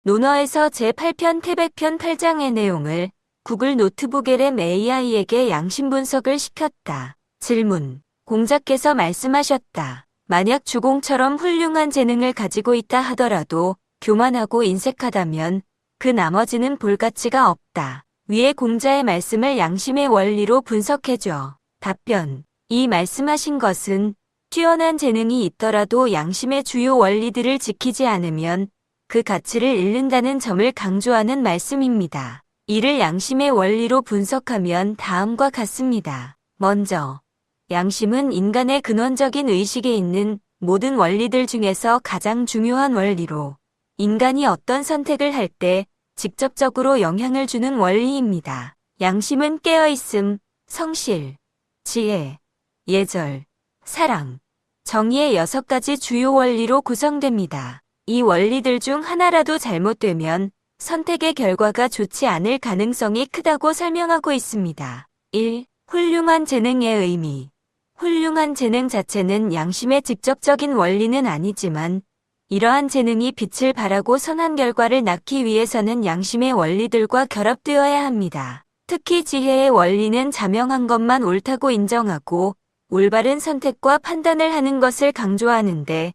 논어에서 제8편 태백편 8장의 내용을 구글 노트북 LM AI에게 양심 분석을 시켰다. 질문. 공자께서 말씀하셨다. 만약 주공처럼 훌륭한 재능을 가지고 있다 하더라도 교만하고 인색하다면 그 나머지는 볼 가치가 없다. 위의 공자의 말씀을 양심의 원리로 분석해줘. 답변. 이 말씀하신 것은 뛰어난 재능이 있더라도 양심의 주요 원리들을 지키지 않으면 그 가치를 잃는다는 점을 강조하는 말씀입니다. 이를 양심의 원리로 분석하면 다음과 같습니다. 먼저, 양심은 인간의 근원적인 의식에 있는 모든 원리들 중에서 가장 중요한 원리로 인간이 어떤 선택을 할 때 직접적으로 영향을 주는 원리입니다. 양심은 깨어있음, 성실, 지혜, 예절, 사랑, 정의의 6가지 주요 원리로 구성됩니다. 이 원리들 중 하나라도 잘못되면 선택의 결과가 좋지 않을 가능성이 크다고 설명하고 있습니다. 1. 훌륭한 재능의 의미. 훌륭한 재능 자체는 양심의 직접적인 원리는 아니지만 이러한 재능이 빛을 발하고 선한 결과를 낳기 위해서는 양심의 원리들과 결합되어야 합니다. 특히 지혜의 원리는 자명한 것만 옳다고 인정하고 올바른 선택과 판단을 하는 것을 강조하는데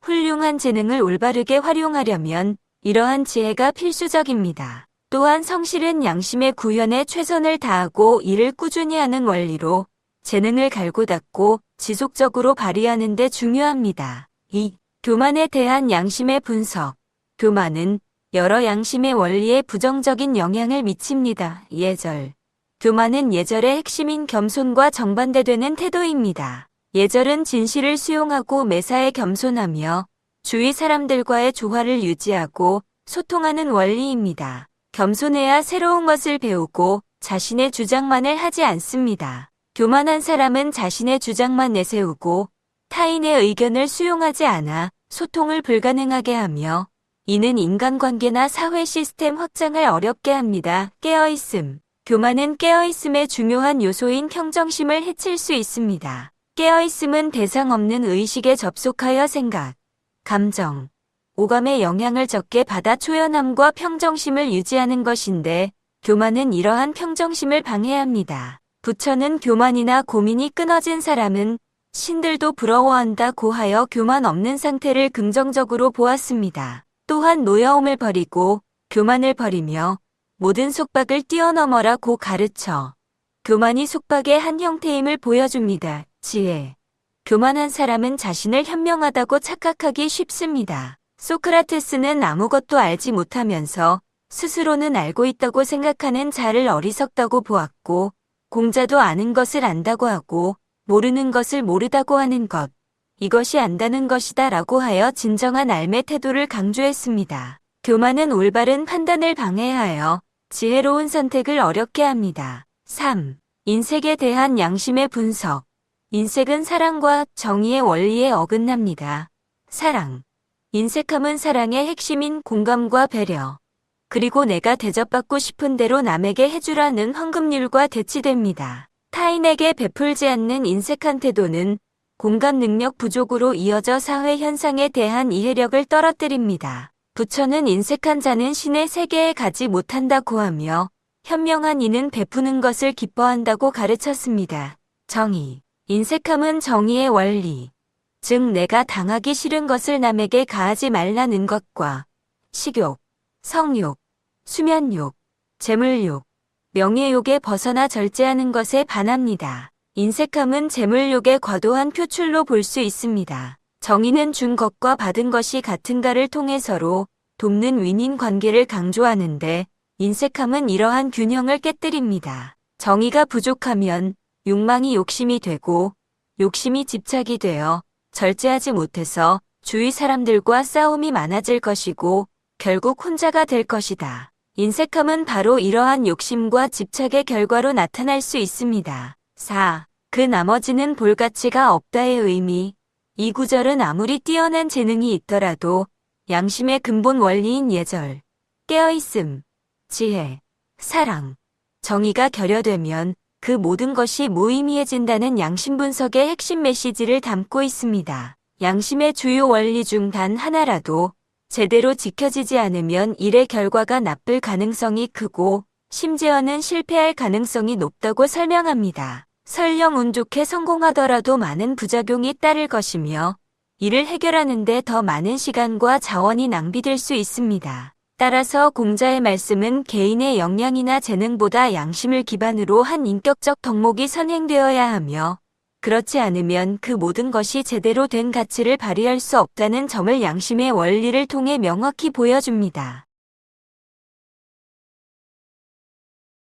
훌륭한 재능을 올바르게 활용하려면 이러한 지혜가 필수적입니다. 또한 성실은 양심의 구현에 최선을 다하고 이를 꾸준히 하는 원리로 재능을 갈고 닦고 지속적으로 발휘하는 데 중요합니다. 2. 교만에 대한 양심의 분석. 교만은 여러 양심의 원리에 부정적인 영향을 미칩니다. 예절. 교만은 예절의 핵심인 겸손과 정반대되는 태도입니다. 예절은 진실을 수용하고 매사에 겸손하며 주위 사람들과의 조화를 유지하고 소통하는 원리입니다. 겸손해야 새로운 것을 배우고 자신의 주장만을 하지 않습니다. 교만한 사람은 자신의 주장만 내세우고 타인의 의견을 수용하지 않아 소통을 불가능하게 하며 이는 인간관계나 사회 시스템 확장을 어렵게 합니다. 깨어있음. 교만은 깨어있음의 중요한 요소인 평정심을 해칠 수 있습니다. 깨어있음은 대상 없는 의식에 접속하여 생각, 감정, 오감의 영향을 적게 받아 초연함과 평정심을 유지하는 것인데 교만은 이러한 평정심을 방해합니다. 부처는 교만이나 고민이 끊어진 사람은 신들도 부러워한다고 하여 교만 없는 상태를 긍정적으로 보았습니다. 또한 노여움을 버리고 교만을 버리며 모든 속박을 뛰어넘어라고 가르쳐 교만이 속박의 한 형태임을 보여줍니다. 지혜. 교만한 사람은 자신을 현명하다고 착각하기 쉽습니다. 소크라테스는 아무것도 알지 못하면서 스스로는 알고 있다고 생각하는 자를 어리석다고 보았고 공자도 아는 것을 안다고 하고 모르는 것을 모르다고 하는 것. 이것이 안다는 것이다 라고 하여 진정한 알매 태도를 강조했습니다. 교만은 올바른 판단을 방해하여 지혜로운 선택을 어렵게 합니다. 3. 인색에 대한 양심의 분석. 인색은 사랑과 정의의 원리에 어긋납니다. 사랑. 인색함은 사랑의 핵심인 공감과 배려, 그리고 내가 대접받고 싶은 대로 남에게 해주라는 황금률과 대치됩니다. 타인에게 베풀지 않는 인색한 태도는 공감 능력 부족으로 이어져 사회 현상에 대한 이해력을 떨어뜨립니다. 부처는 인색한 자는 신의 세계에 가지 못한다고 하며 현명한 이는 베푸는 것을 기뻐한다고 가르쳤습니다. 정의. 인색함은 정의의 원리, 즉 내가 당하기 싫은 것을 남에게 가하지 말라는 것과 식욕, 성욕, 수면욕, 재물욕, 명예욕에 벗어나 절제하는 것에 반합니다. 인색함은 재물욕의 과도한 표출로 볼 수 있습니다. 정의는 준 것과 받은 것이 같은가를 통해 서로 돕는 윈윈 관계를 강조하는데 인색함은 이러한 균형을 깨뜨립니다. 정의가 부족하면 욕망이 욕심이 되고 욕심이 집착이 되어 절제하지 못해서 주위 사람들과 싸움이 많아질 것이고 결국 혼자가 될 것이다. 인색함은 바로 이러한 욕심과 집착의 결과로 나타날 수 있습니다. 4. 그 나머지는 볼 가치가 없다의 의미. 이 구절은 아무리 뛰어난 재능이 있더라도 양심의 근본 원리인 예절, 깨어있음, 지혜, 사랑, 정의가 결여되면 그 모든 것이 무의미해진다는 양심 분석의 핵심 메시지를 담고 있습니다. 양심의 주요 원리 중 단 하나라도 제대로 지켜지지 않으면 일의 결과가 나쁠 가능성이 크고 심지어는 실패할 가능성이 높다고 설명합니다. 설령 운 좋게 성공하더라도 많은 부작용이 따를 것이며 이를 해결하는데 더 많은 시간과 자원이 낭비될 수 있습니다. 따라서 공자의 말씀은 개인의 역량이나 재능보다 양심을 기반으로 한 인격적 덕목이 선행되어야 하며 그렇지 않으면 그 모든 것이 제대로 된 가치를 발휘할 수 없다는 점을 양심의 원리를 통해 명확히 보여줍니다.